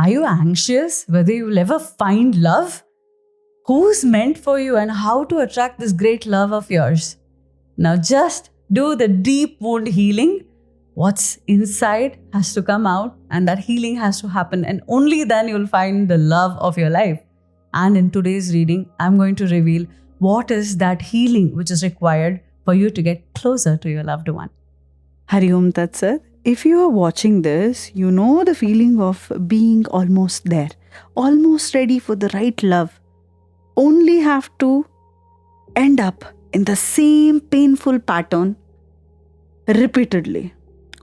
Are you anxious whether you'll ever find love? Who's meant for you and how to attract this great love of yours? Now just do the deep wound healing. What's inside has to come out, and that healing has to happen, and only then you'll find the love of your life. And in today's reading, I'm going to reveal what is that healing which is required for you to get closer to your loved one. Hari Om Tat Sat. If you are watching this, you know the feeling of being almost there, almost ready for the right love. Only have to end up in the same painful pattern repeatedly.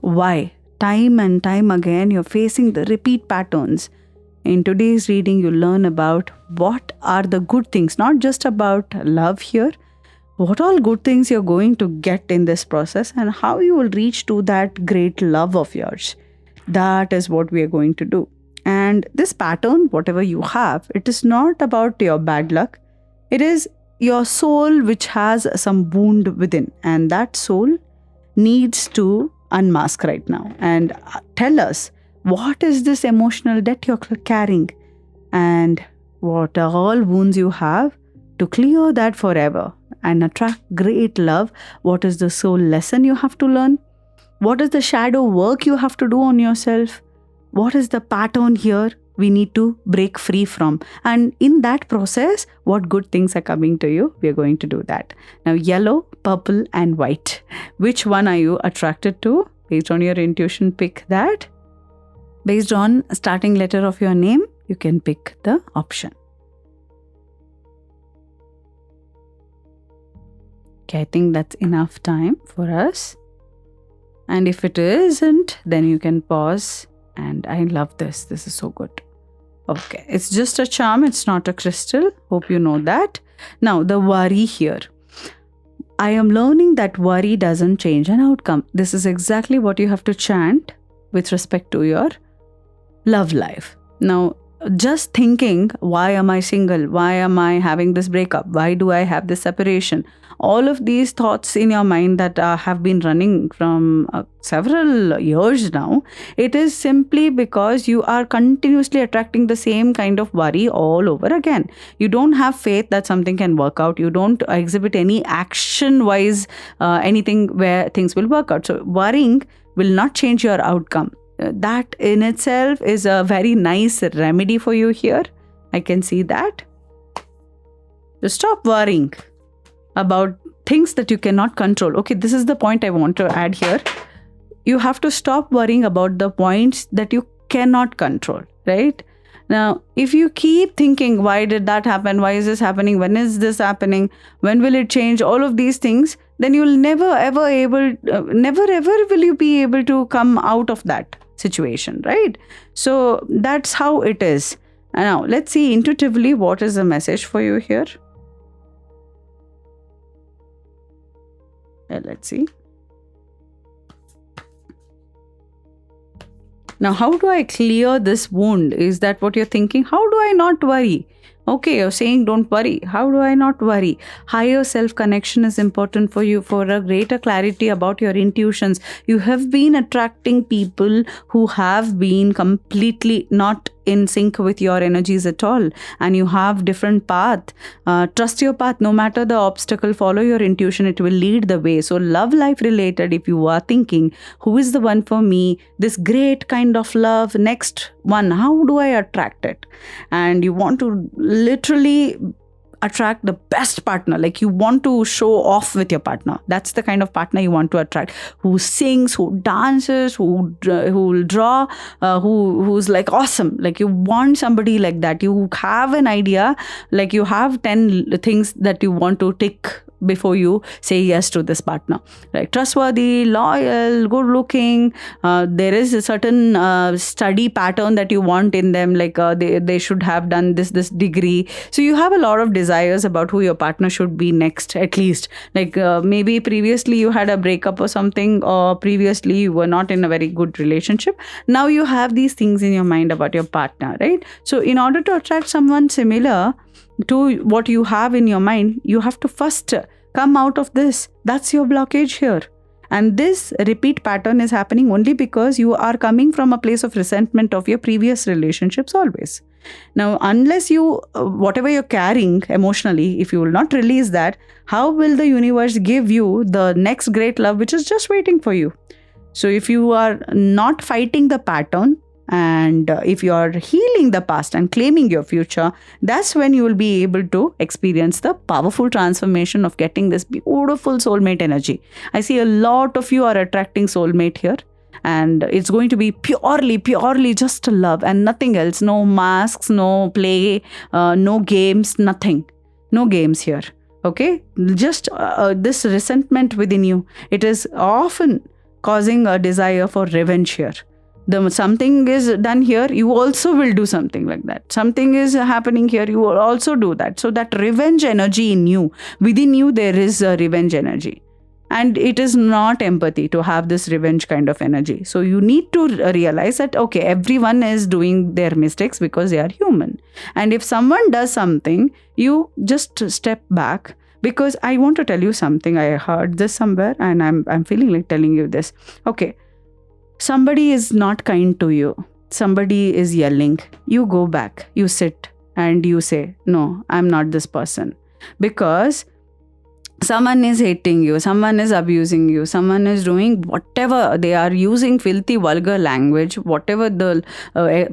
Why? Time and time again, you're facing the repeat patterns. In today's reading, you learn about what are the good things, not just about love here. What all good things you're going to get in this process and how you will reach to that great love of yours. That is what we are going to do. And this pattern, whatever you have, it is not about your bad luck. It is your soul which has some wound within, and that soul needs to unmask right now and tell us what is this emotional debt you're carrying and what are all wounds you have to clear that forever and attract great love. What is the soul lesson you have to learn? What is the shadow work you have to do on yourself? What is the pattern here we need to break free from? And in that process, what good things are coming to you? We are going to do that. Now, yellow, purple and white. Which one are you attracted to? Based on your intuition, pick that. Based on starting letter of your name, you can pick the option. Okay, I think that's enough time for us. And if it isn't, then you can pause. And I love this. This is so good. Okay, it's just a charm. It's not a crystal. Hope you know that. Now, the worry here. I am learning that worry doesn't change an outcome. This is exactly what you have to chant with respect to your love life. Now, just thinking, why am I single? Why am I having this breakup? Why do I have this separation? All of these thoughts in your mind that have been running from several years now, it is simply because you are continuously attracting the same kind of worry all over again. You don't have faith that something can work out. You don't exhibit any action-wise anything where things will work out. So worrying will not change your outcome. That in itself is a very nice remedy for you here. I can see that. So stop worrying about things that you cannot control. Okay, this is the point I want to add here. You have to stop worrying about the points that you cannot control, right? Now, if you keep thinking, why did that happen? Why is this happening? When is this happening? When will it change? All of these things, then you'll never ever will you be able to come out of that situation, right? So that's how it is. And now let's see intuitively what is the message for you here. Let's see. Now, how do I clear this wound? Is that what you're thinking? How do I not worry? Okay, you're saying don't worry. How do I not worry? Higher self-connection is important for you for a greater clarity about your intuitions. You have been attracting people who have been completely not in sync with your energies at all, and you have different path. Trust your path. No matter the obstacle, follow your intuition. It will lead the way. So love life related, if you are thinking, who is the one for me? This great kind of love, next one, how do I attract it? And you want to literally attract the best partner. Like you want to show off with your partner. That's the kind of partner you want to attract, who sings, who dances, who will draw, who's like awesome. Like you want somebody like that. You have an idea, like you have 10 things that you want to tick before you say yes to this partner. Like trustworthy, loyal, good looking. There is a certain study pattern that you want in them. Like they should have done this degree. So you have a lot of desires about who your partner should be next, at least. Like maybe previously you had a breakup or something, or previously you were not in a very good relationship. Now you have these things in your mind about your partner, right? So in order to attract someone similar to what you have in your mind, you have to first come out of this. That's your blockage here. And this repeat pattern is happening only because you are coming from a place of resentment of your previous relationships always. Now, unless you, whatever you're carrying emotionally, if you will not release that, how will the universe give you the next great love which is just waiting for you? So if you are not fighting the pattern, and if you are healing the past and claiming your future, that's when you will be able to experience the powerful transformation of getting this beautiful soulmate energy. I see a lot of you are attracting soulmate here. And it's going to be purely just love and nothing else. No masks, no play, no games, nothing. No games here. Okay? Just this resentment within you. It is often causing a desire for revenge here. Something is done here, you also will do something like that. Something is happening here, you will also do that. So that revenge energy in you, within you, there is a revenge energy. And it is not empathy to have this revenge kind of energy. So you need to realize that, okay, everyone is doing their mistakes because they are human. And if someone does something, you just step back. Because I want to tell you something. I heard this somewhere and I'm feeling like telling you this. Okay. Somebody is not kind to you. Somebody is yelling. You go back, you sit and you say, no, I'm not this person. Because someone is hating you, someone is abusing you, someone is doing whatever, they are using filthy, vulgar language, whatever the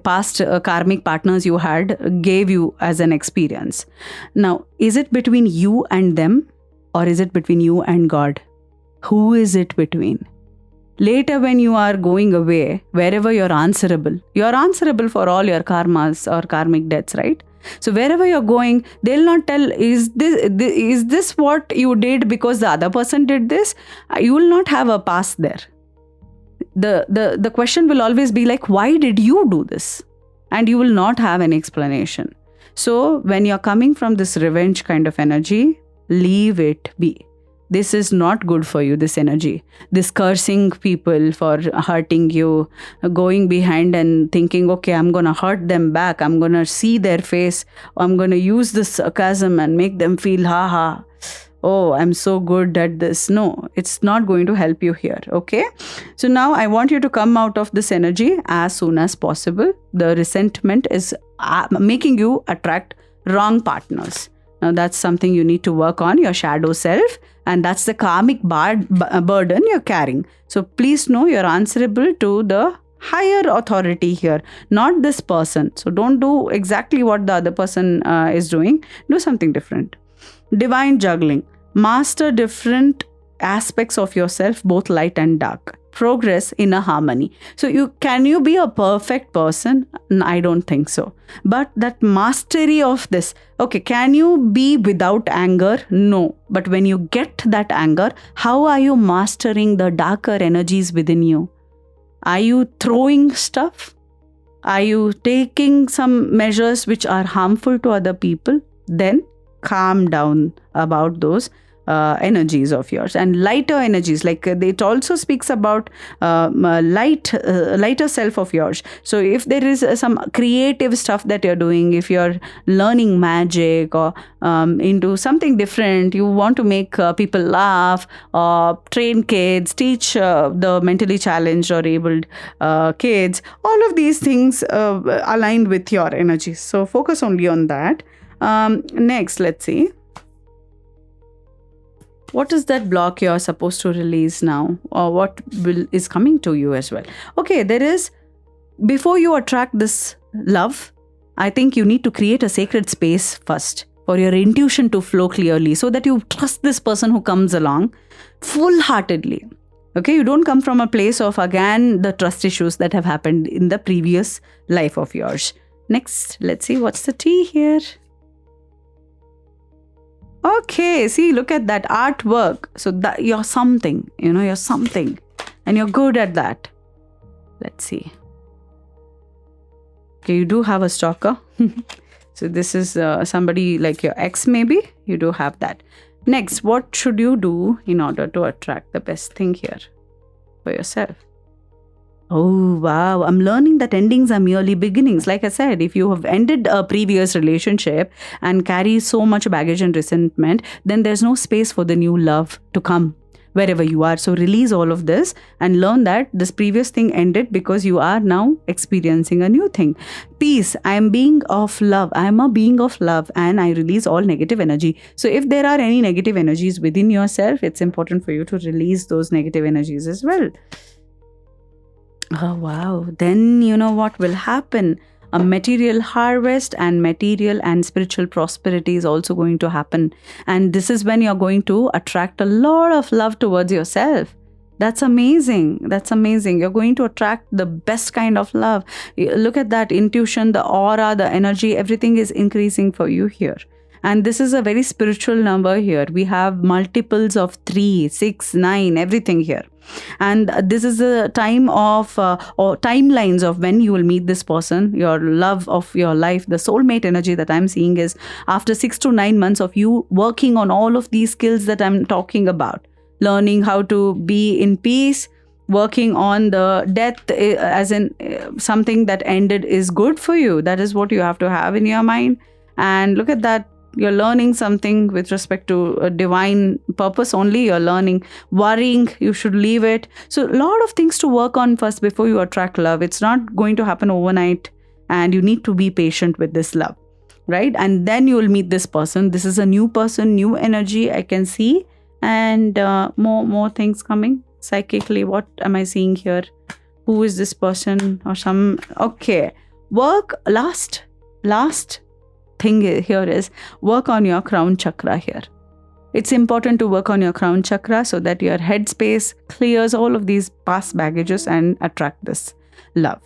past karmic partners you had gave you as an experience. Now, is it between you and them or is it between you and God? Who is it between? Later, when you are going away, wherever you're answerable for all your karmas or karmic debts, right? So wherever you're going, they'll not tell, is this what you did because the other person did this? You will not have a past there. The question will always be like, why did you do this? And you will not have an explanation. So when you're coming from this revenge kind of energy, leave it be. This is not good for you, this energy. This cursing people for hurting you, going behind and thinking, okay, I'm going to hurt them back. I'm going to see their face. I'm going to use this sarcasm and make them feel, ha. Oh, I'm so good at this. No, it's not going to help you here. Okay. So now I want you to come out of this energy as soon as possible. The resentment is making you attract wrong partners. Now that's something you need to work on, your shadow self. And that's the karmic burden you're carrying. So please know you're answerable to the higher authority here, not this person. So don't do exactly what the other person is doing. Do something different. Divine juggling. Master different aspects of yourself, both light and dark. Progress in a harmony. So can you be a perfect person? I don't think so. But that mastery of this, okay, can you be without anger? No. But when you get that anger, how are you mastering the darker energies within you? Are you throwing stuff? Are you taking some measures which are harmful to other people? Then calm down about those energies of yours, and lighter energies, like it also speaks about lighter self of yours. So if there is some creative stuff that you're doing, if you're learning magic or into something different, you want to make people laugh or train kids, teach the mentally challenged or abled kids, all of these things aligned with your energies. So focus only on that. Next, let's see. What is that block you're supposed to release now, or what is coming to you as well? Okay, there is, before you attract this love, I think you need to create a sacred space first for your intuition to flow clearly, so that you trust this person who comes along full-heartedly. Okay, you don't come from a place of, again, the trust issues that have happened in the previous life of yours. Next, let's see, what's the T here? Okay, see, look at that artwork. So that you're something, you're something, and you're good at that. Let's see. Okay, you do have a stalker. So this is somebody like your ex, maybe. You do have that. Next, what should you do in order to attract the best thing here for yourself? Oh, wow. I'm learning that endings are merely beginnings. Like I said, if you have ended a previous relationship and carry so much baggage and resentment, then there's no space for the new love to come. wherever you are. So release all of this and learn that this previous thing ended because you are now experiencing a new thing. Peace. I am being of love. I am a being of love, and I release all negative energy. So if there are any negative energies within yourself, it's important for you to release those negative energies as well. Oh, wow. Then you know what will happen? A material harvest and material and spiritual prosperity is also going to happen. And this is when you're going to attract a lot of love towards yourself. That's amazing. That's amazing. You're going to attract the best kind of love. Look at that intuition, the aura, the energy, everything is increasing for you here. And this is a very spiritual number here. We have multiples of 3, 6, 9, everything here. And this is a time of or timelines of when you will meet this person, your love of your life. The soulmate energy that I'm seeing is after 6 to 9 months of you working on all of these skills that I'm talking about, learning how to be in peace, working on the death as in something that ended is good for you. That is what you have to have in your mind. And look at that. You're learning something with respect to a divine purpose only. You're learning worrying. You should leave it. So a lot of things to work on first before you attract love. It's not going to happen overnight, and you need to be patient with this love, right? And then you will meet this person. This is a new person, new energy I can see, and more things coming psychically. What am I seeing here? Who is this person or some? Okay, work. Last thing here is work on your crown chakra here. It's important to work on your crown chakra so that your headspace clears all of these past baggages and attract this love.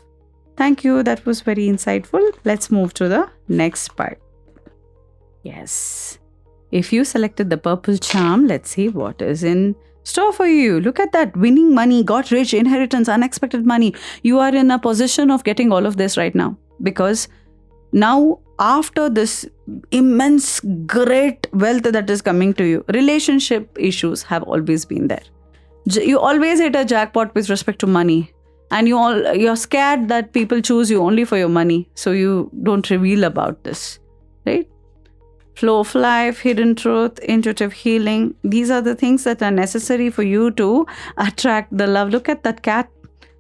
Thank you. That was very insightful. Let's move to the next part. Yes. If you selected the purple charm, let's see what is in store for you. Look at that. Winning money, got rich, inheritance, unexpected money. You are in a position of getting all of this right now, because now after this immense great wealth that is coming to you, relationship issues have always been there. You always hit a jackpot with respect to money, and you're scared that people choose you only for your money, so you don't reveal about this, right? Flow of life, hidden truth, intuitive healing. These are the things that are necessary for you to attract the love. Look at that cat,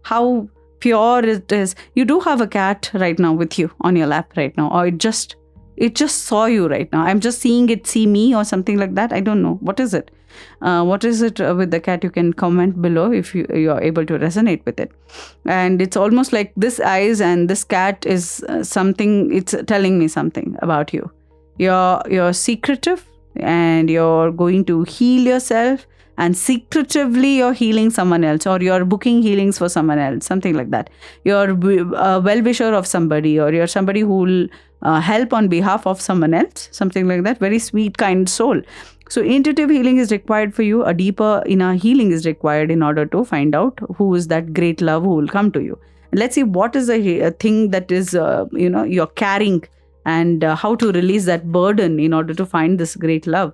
how pure it is. You do have a cat right now with you on your lap right now, or it just saw you right now. I'm just seeing it see me or something like that. I don't know. What is it? What is it with the cat? You can comment below if you are able to resonate with it. And it's almost like this eyes and this cat is something, it's telling me something about you. You're secretive, and you're going to heal yourself, and secretively you're healing someone else, or you're booking healings for someone else, something like that. You're a well-wisher of somebody, or you're somebody who will help on behalf of someone else, something like that. Very sweet, kind soul. So intuitive healing is required for you. A deeper inner healing is required in order to find out who is that great love who will come to you. And let's see what is the thing that is, you're carrying, and how to release that burden in order to find this great love.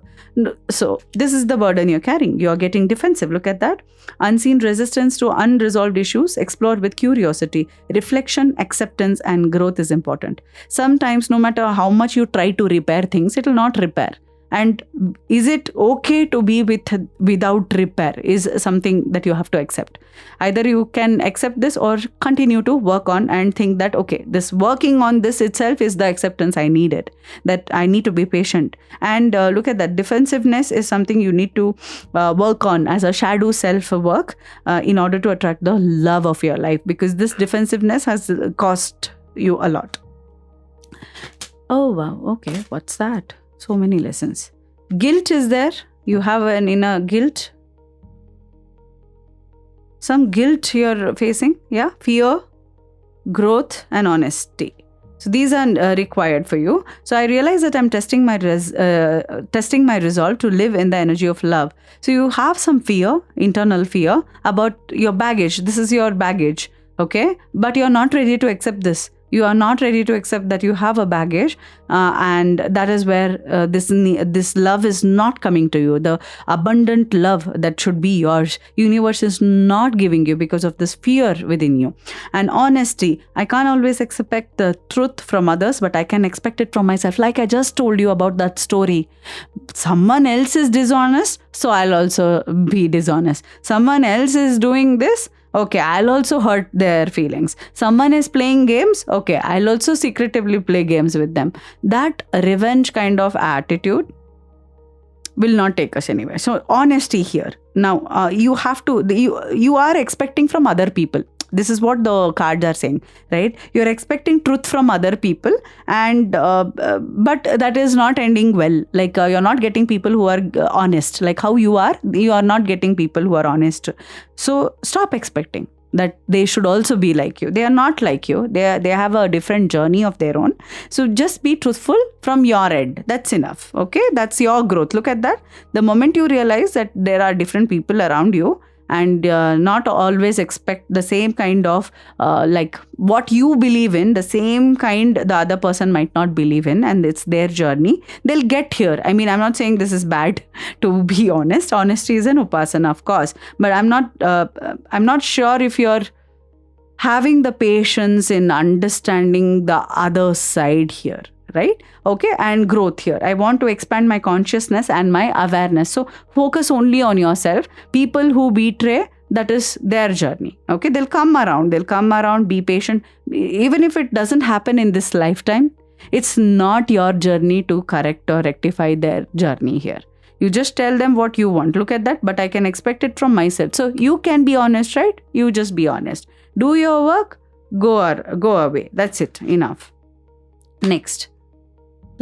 So this is the burden you're carrying. You're getting defensive. Look at that. Unseen resistance to unresolved issues. Explore with curiosity. Reflection, acceptance, and growth is important. Sometimes no matter how much you try to repair things, it will not repair. And is it okay to be without repair is something that you have to accept. Either you can accept this or continue to work on and think that, okay, this working on this itself is the acceptance I needed, that I need to be patient. And look at that. Defensiveness is something you need to work on as a shadow self work in order to attract the love of your life, because this defensiveness has cost you a lot. Oh, wow. Okay. What's that? So many lessons. Guilt is there. You have an inner guilt. Some guilt you're facing. Yeah. Fear, growth, and honesty. So these are required for you. So I realize that I'm testing my resolve to live in the energy of love. So you have some fear, internal fear about your baggage. This is your baggage. Okay. But you're not ready to accept this. You are not ready to accept that you have a baggage, and that is where this love is not coming to you. The abundant love that should be yours, universe is not giving you because of this fear within you. And honesty, I can't always expect the truth from others, but I can expect it from myself. Like I just told you about that story. Someone else is dishonest, so I'll also be dishonest. Someone else is doing this, okay, I'll also hurt their feelings. Someone is playing games, okay, I'll also secretively play games with them. That revenge kind of attitude will not take us anywhere. So honesty here. Now, you have to, you are expecting from other people. This is what the cards are saying, right? You're expecting truth from other people, and but that is not ending well. Like you're not getting people who are honest. Like how you are not getting people who are honest. So stop expecting that they should also be like you. They are not like you. They have a different journey of their own. So just be truthful from your end. That's enough. Okay, that's your growth. Look at that. The moment you realize that there are different people around you, and not always expect the same kind of like what you believe in, the same kind the other person might not believe in, and it's their journey. They'll get here. I mean, I'm not saying this is bad, to be honest. Honesty is an upasana, of course, but I'm not sure if you're having the patience in understanding the other side here, right? Okay, and growth here. I want to expand my consciousness and my awareness. So focus only on yourself. People who betray, that is their journey. Okay, they'll come around. Be patient. Even if it doesn't happen in this lifetime, it's not your journey to correct or rectify their journey here. You just tell them what you want. Look at that, but I can expect it from myself. So you can be honest, right? You just be honest. Do your work, go away. That's it. Enough. Next.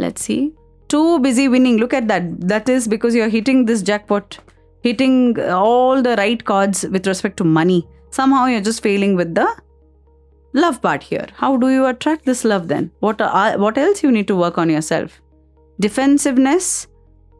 Let's see. Too busy winning. Look at that. That is because you're hitting this jackpot, hitting all the right chords with respect to money. Somehow you're just failing with the love part here. How do you attract this love then? What else you need to work on yourself? Defensiveness,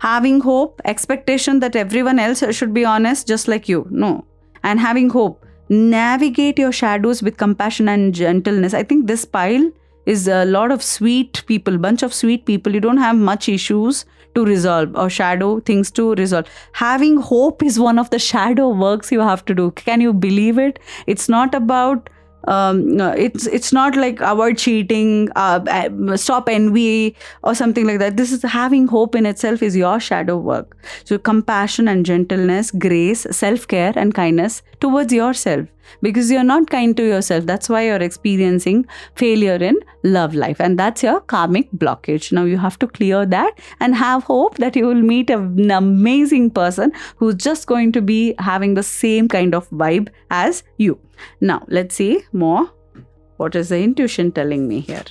having hope, expectation that everyone else should be honest just like you. No. And having hope. Navigate your shadows with compassion and gentleness. I think this pile is a lot of sweet people, bunch of sweet people. You don't have much issues to resolve or shadow things to resolve. Having hope is one of the shadow works you have to do. Can you believe it? It's not about it's not like avoid cheating, stop envy or something like that. This is having hope in itself is your shadow work. So compassion and gentleness, grace, self-care and kindness towards yourself, because you're not kind to yourself. That's why you're experiencing failure in love life, and that's your karmic blockage. Now you have to clear that and have hope that you will meet an amazing person who's just going to be having the same kind of vibe as you. Now let's see more. What is the intuition telling me here?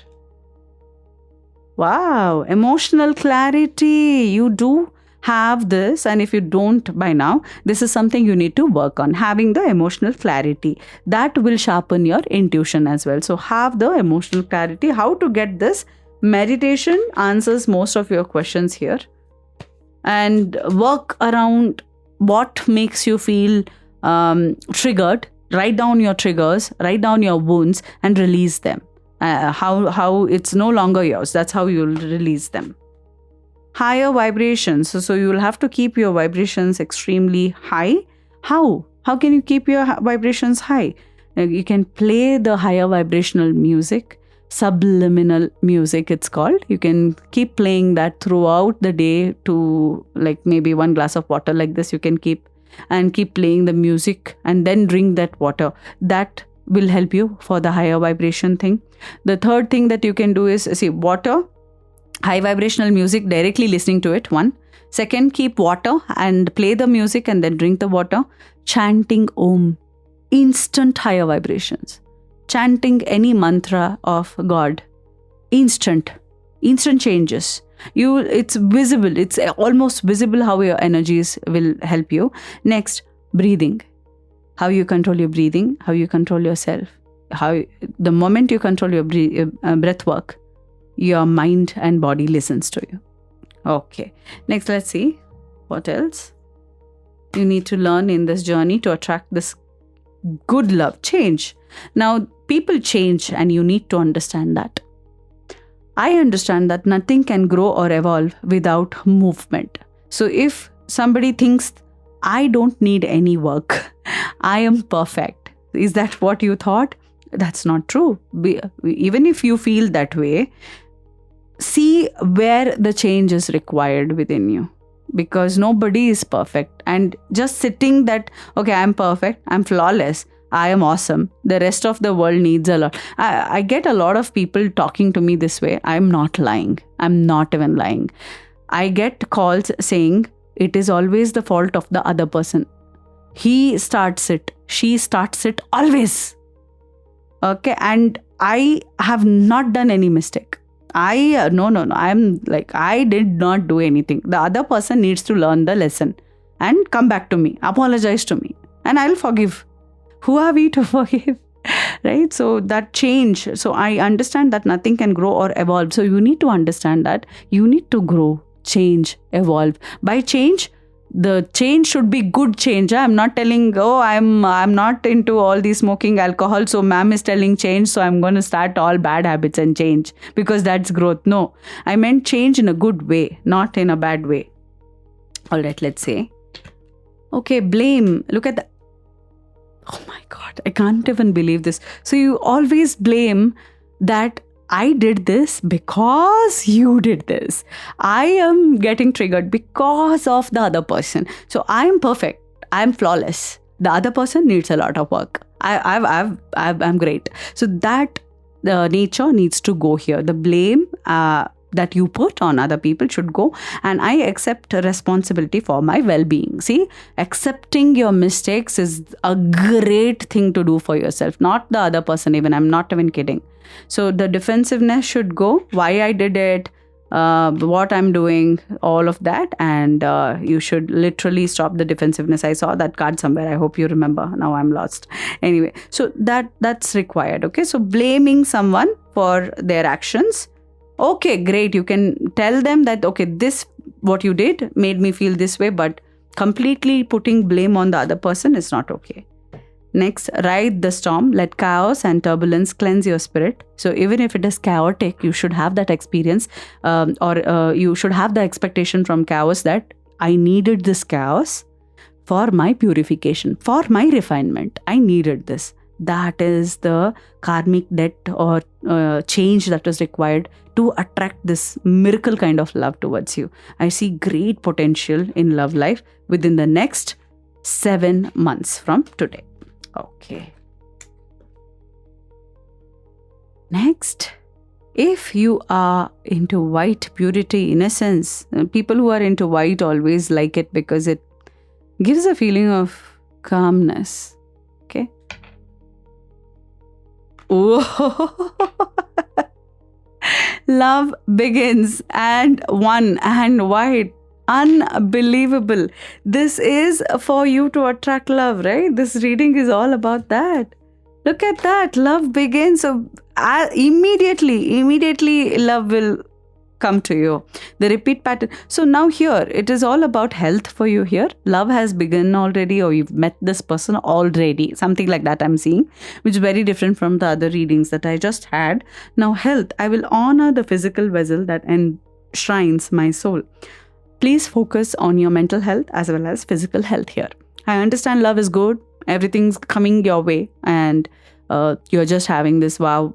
Wow, emotional clarity. You do have this, and if you don't by now, this is something you need to work on. Having the emotional clarity, that will sharpen your intuition as well. So have the emotional clarity. How to get this? Meditation answers most of your questions here, and work around what makes you feel triggered. Write down your triggers, write down your wounds and release them. How it's no longer yours. That's how you'll release them. Higher vibrations. So you will have to keep your vibrations extremely high. How can you keep your vibrations high? You can play the higher vibrational music, subliminal music it's called. You can keep playing that throughout the day to like maybe one glass of water like this. You can keep playing the music and then drink that water. That will help you for the higher vibration thing. The third thing that you can do is see water, high vibrational music, directly listening to it. One. Second, keep water and play the music and then drink the water. Chanting Om, instant higher vibrations. Chanting any mantra of God, instant changes. It's visible. It's almost visible how your energies will help you. Next, breathing. How you control your breathing, how you control yourself. The moment you control your breath work, your mind and body listens to you. Okay. Next, let's see what else you need to learn in this journey to attract this good love change. Now, people change and you need to understand that. I understand that nothing can grow or evolve without movement. So if somebody thinks, I don't need any work, I am perfect, is that what you thought? That's not true. Even if you feel that way, see where the change is required within you, because nobody is perfect. And just sitting that, okay, I'm perfect, I'm flawless, I am awesome, the rest of the world needs a lot. I get a lot of people talking to me this way. I'm not lying. I'm not even lying. I get calls saying it is always the fault of the other person. He starts it, she starts it, always. Okay, and I have not done any mistake. No. I'm like, I did not do anything. The other person needs to learn the lesson and come back to me, apologize to me, and I'll forgive. Who are we to forgive? Right? So that change. So I understand that nothing can grow or evolve. So you need to understand that you need to grow, change, evolve. By change, the change should be good change. I'm not telling, oh, I'm not into all the smoking alcohol, so ma'am is telling change, so I'm going to start all bad habits and change because that's growth. No, I meant change in a good way, not in a bad way. All right, let's say, okay, blame. Look at the, oh my God, I can't even believe this. So you always blame that I did this because you did this. I am getting triggered because of the other person. So I'm perfect. I'm flawless. The other person needs a lot of work. I'm great. So that the nature needs to go here. The blame that you put on other people should go, and I accept responsibility for my well-being. See, accepting your mistakes is a great thing to do for yourself, not the other person even. I'm not even kidding. So the defensiveness should go, why I did it, what I'm doing, all of that, and you should literally stop the defensiveness. I saw that card somewhere. I hope you remember. Now I'm lost. Anyway, so that's required. Okay, so blaming someone for their actions. Okay, great. You can tell them that, okay, this, what you did made me feel this way, but completely putting blame on the other person is not okay. Next, ride the storm. Let chaos and turbulence cleanse your spirit. So even if it is chaotic, you should have that experience, or you should have the expectation from chaos that I needed this chaos for my purification, for my refinement. I needed this. That is the karmic debt or change that is required to attract this miracle kind of love towards you. I see great potential in love life within the next 7 months from today. Okay. Next, if you are into white, purity, innocence, people who are into white always like it because it gives a feeling of calmness. Okay. Love begins, and one and white. Unbelievable. This is for you to attract love, right? This reading is all about that. Look at that. Love begins. So immediately love will come to you. The repeat pattern. So now here, it is all about health for you here. Love has begun already, or you've met this person already. Something like that I'm seeing, which is very different from the other readings that I just had. Now health. I will honor the physical vessel that enshrines my soul. Please focus on your mental health as well as physical health here. I understand love is good. Everything's coming your way, and you're just having this wow.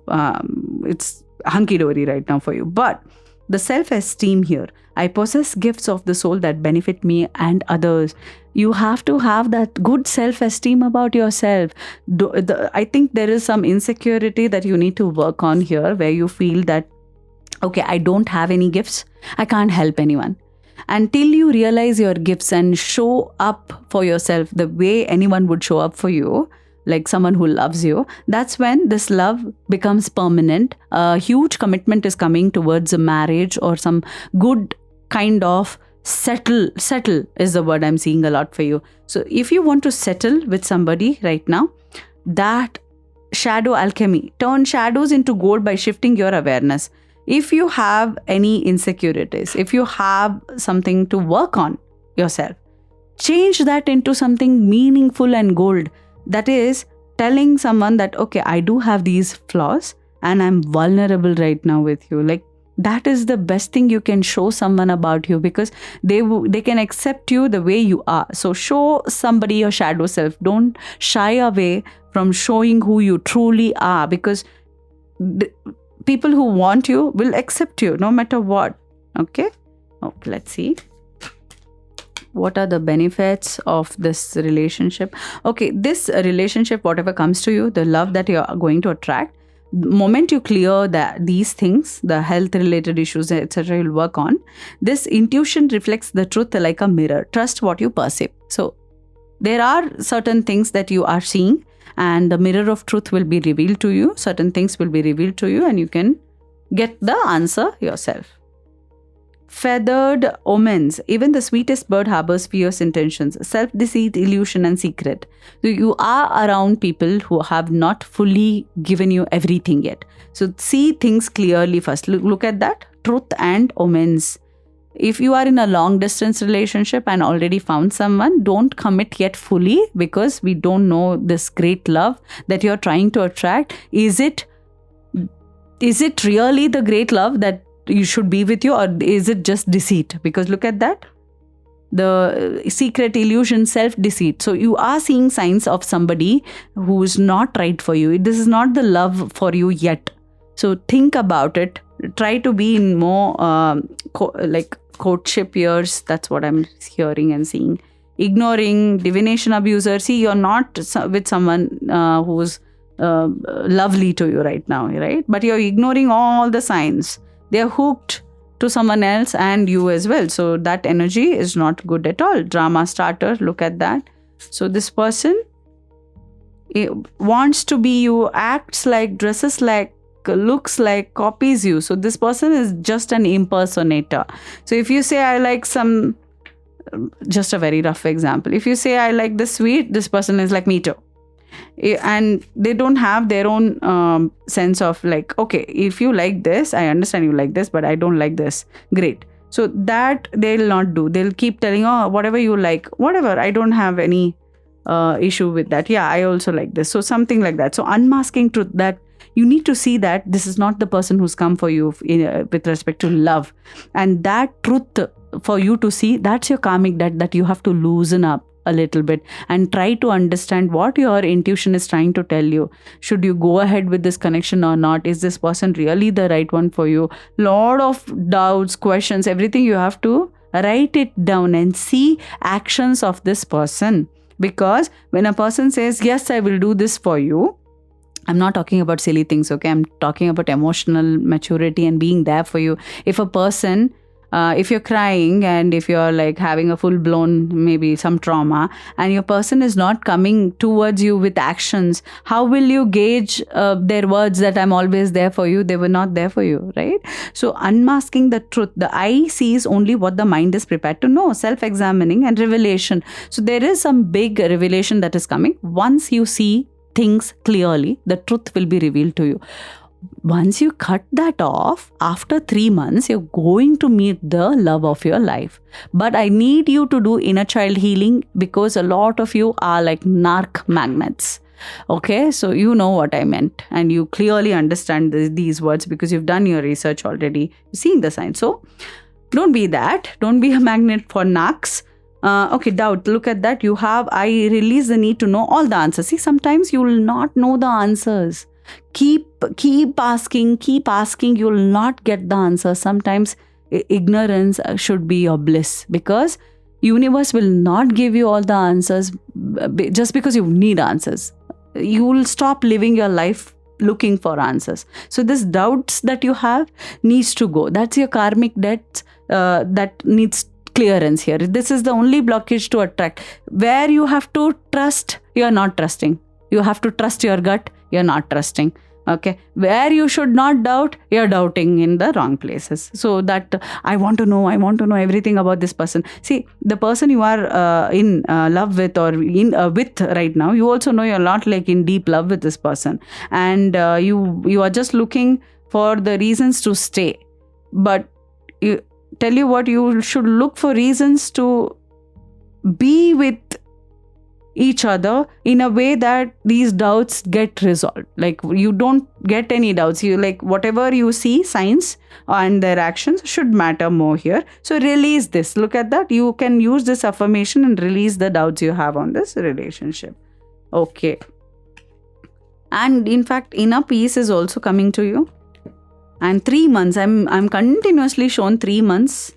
It's hunky-dory right now for you. But the self-esteem here. I possess gifts of the soul that benefit me and others. You have to have that good self-esteem about yourself. I think there is some insecurity that you need to work on here, where you feel that, okay, I don't have any gifts. I can't help anyone. Until you realize your gifts and show up for yourself the way anyone would show up for you, like someone who loves you, that's when this love becomes permanent. A huge commitment is coming towards a marriage or some good kind of settle is the word I'm seeing a lot for you. So if you want to settle with somebody right now, that shadow alchemy, turn shadows into gold by shifting your awareness. If you have any insecurities, if you have something to work on yourself, change that into something meaningful and gold. That is, telling someone that, okay, I do have these flaws and I'm vulnerable right now with you. Like, that is the best thing you can show someone about you, because they can accept you the way you are. So show somebody your shadow self. Don't shy away from showing who you truly are, because people who want you will accept you no matter what. Okay. Oh, let's see. What are the benefits of this relationship? Okay, this relationship, whatever comes to you, the love that you're going to attract, the moment you clear these things, the health related issues, etc., you'll work on. This intuition reflects the truth like a mirror. Trust what you perceive. So there are certain things that you are seeing, and the mirror of truth will be revealed to you. Certain things will be revealed to you, and you can get the answer yourself. Feathered omens. Even the sweetest bird harbors fierce intentions, self-deceit, illusion, and secret. So you are around people who have not fully given you everything yet. So see things clearly first. Look at that. Truth and omens. If you are in a long distance relationship and already found someone, don't commit yet fully, because we don't know this great love that you're trying to attract. Is it really the great love that you should be with you, or is it just deceit? Because look at that, the secret, illusion, self-deceit. So you are seeing signs of somebody who is not right for you. This is not the love for you yet. So think about it. Try to be in more like courtship years. That's what I'm hearing and seeing. Ignoring, divination abuser. See, you're not with someone who's lovely to you right now, right? But you're ignoring all the signs. They're hooked to someone else and you as well. So that energy is not good at all. Drama starter, look at that. So this person wants to be you, acts like, dresses like, looks like, copies you. So this person is just an impersonator. So if you say, I like some, just a very rough example. If you say, I like this sweet, this person is like, me too. And they don't have their own sense of like, okay, if you like this, I understand you like this, but I don't like this. Great. So that they'll not do. They'll keep telling, oh, whatever you like, whatever, I don't have any issue with that. Yeah, I also like this. So something like that. So unmasking truth, that you need to see that this is not the person who's come for you with respect to love. And that truth for you to see, that's your karmic debt that you have to loosen up a little bit and try to understand what your intuition is trying to tell you. Should you go ahead with this connection or not? Is this person really the right one for you? Lot of doubts, questions, everything. You have to write it down and see actions of this person. Because when a person says, yes, I will do this for you, I'm not talking about silly things, okay? I'm talking about emotional maturity and being there for you. If a person, if you're crying and if you're like having a full-blown maybe some trauma and your person is not coming towards you with actions, how will you gauge their words that I'm always there for you? They were not there for you, right? So unmasking the truth. The eye sees only what the mind is prepared to know. Self-examining and revelation. So there is some big revelation that is coming. Once you see things clearly, the truth will be revealed to you. Once you cut that off, after 3 months, you're going to meet the love of your life. But I need you to do inner child healing, because a lot of you are like narc magnets. Okay, so you know what I meant, and you clearly understand these words because you've done your research already, seeing the signs. So don't be that. Don't be a magnet for narcs. Okay, doubt. Look at that. I release the need to know all the answers. See, sometimes you will not know the answers. Keep asking, you will not get the answer. Sometimes ignorance should be your bliss, because universe will not give you all the answers just because you need answers. You will stop living your life looking for answers. So this doubts that you have needs to go. That's your karmic debt that needs clearance here. This is the only blockage to attract. Where you have to trust, you are not trusting. You have to trust your gut, you're not trusting. Okay, where you should not doubt, you're doubting in the wrong places. So that I want to know everything about this person. See, the person you are in love with or in with right now, you also know you're not like in deep love with this person, and you are just looking for the reasons to stay. But you should look for reasons to be with each other in a way that these doubts get resolved. Like you don't get any doubts. You like whatever you see, signs and their actions should matter more here. So release this. Look at that. You can use this affirmation and release the doubts you have on this relationship. Okay. And in fact, inner peace is also coming to you. And 3 months, I'm continuously shown 3 months.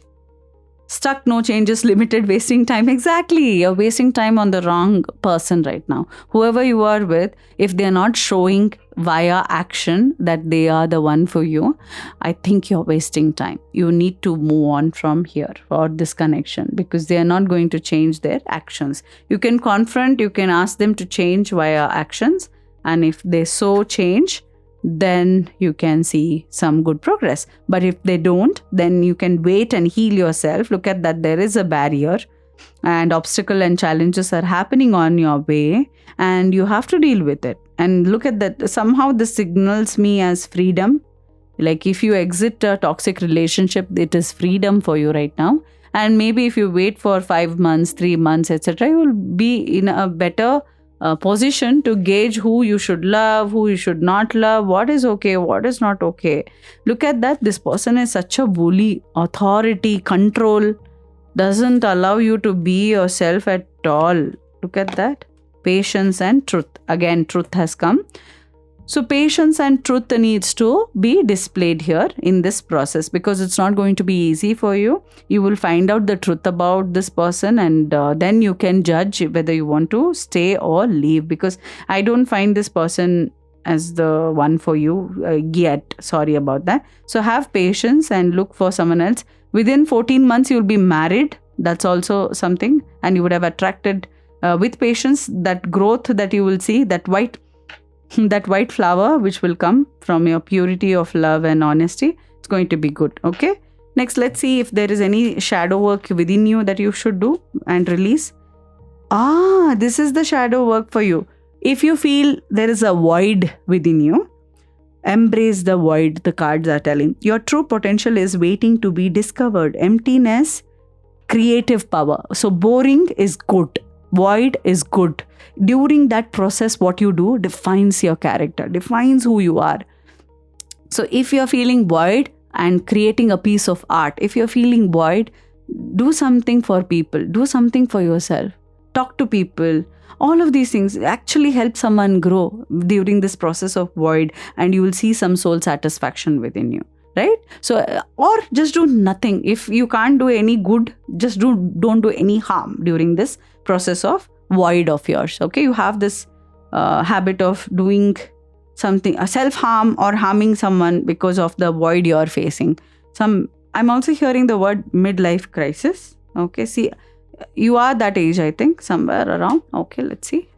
Stuck, no changes, limited, wasting time. Exactly. You're wasting time on the wrong person right now. Whoever you are with, if they're not showing via action that they are the one for you, I think you're wasting time. You need to move on from here for this connection because they are not going to change their actions. You can confront, you can ask them to change via actions. And if they so change, then you can see some good progress. But if they don't, then you can wait and heal yourself. Look at that. There is a barrier and obstacle and challenges are happening on your way and you have to deal with it. And look at that. Somehow this signals me as freedom. Like if you exit a toxic relationship, it is freedom for you right now. And maybe if you wait for 5 months, 3 months, etc., you will be in a better position to gauge who you should love, who you should not love, what is okay, what is not okay. Look at that. This person is such a bully, authority, control, doesn't allow you to be yourself at all. Look at that. Patience and truth. Again, truth has come. So patience and truth needs to be displayed here in this process because it's not going to be easy for you. You will find out the truth about this person and then you can judge whether you want to stay or leave, because I don't find this person as the one for you yet. Sorry about that. So have patience and look for someone else. Within 14 months, you'll be married. That's also something. And you would have attracted with patience that growth that you will see, that white flower which will come from your purity of love and honesty. It's going to be good. Okay. Next, let's see if there is any shadow work within you that you should do and release. This is the shadow work for you. If you feel there is a void within you, embrace the void. The cards are telling your true potential is waiting to be discovered. Emptiness, creative power. So boring is good. Void is good. During that process, what you do defines your character, defines who you are. So if you're feeling void and creating a piece of art, if you're feeling void, do something for people, do something for yourself, talk to people. All of these things actually help someone grow during this process of void, and you will see some soul satisfaction within you. Right? So, or just do nothing. If you can't do any good, just don't do any harm during this process of void of yours. Okay, you have this habit of doing something, self-harm or harming someone because of the void you're facing. I'm also hearing the word midlife crisis. Okay, see, you are that age, I think, somewhere around. Okay, let's see.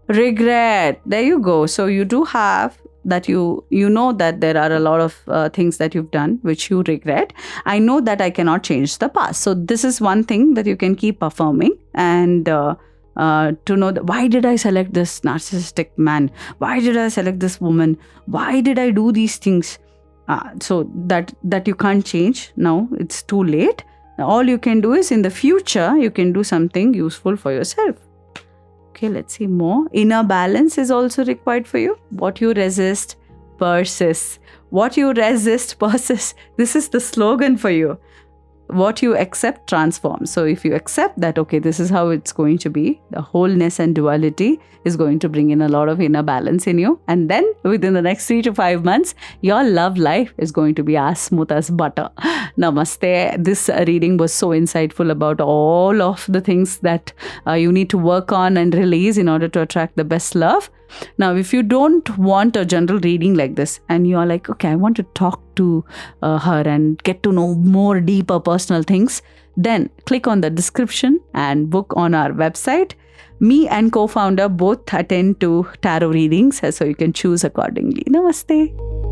Regret. There you go. So you do have that you know that there are a lot of things that you've done which you regret. I know that I cannot change the past. So this is one thing that you can keep affirming and to know that why did I select this narcissistic man? Why did I select this woman? Why did I do these things? So that you can't change now. It's too late. All you can do is in the future, you can do something useful for yourself. Okay, let's see more. Inner balance is also required for you. What you resist, persists. What you resist, persists. This is the slogan for you. What you accept transforms. So if you accept that, okay, this is how it's going to be, the wholeness and duality is going to bring in a lot of inner balance in you. And then within the next 3 to 5 months, your love life is going to be as smooth as butter. Namaste. This reading was so insightful about all of the things that you need to work on and release in order to attract the best love. Now, if you don't want a general reading like this and you are like, okay, I want to talk to her and get to know more deeper personal things, then click on the description and book on our website. Me and co-founder both attend to tarot readings, so you can choose accordingly. Namaste.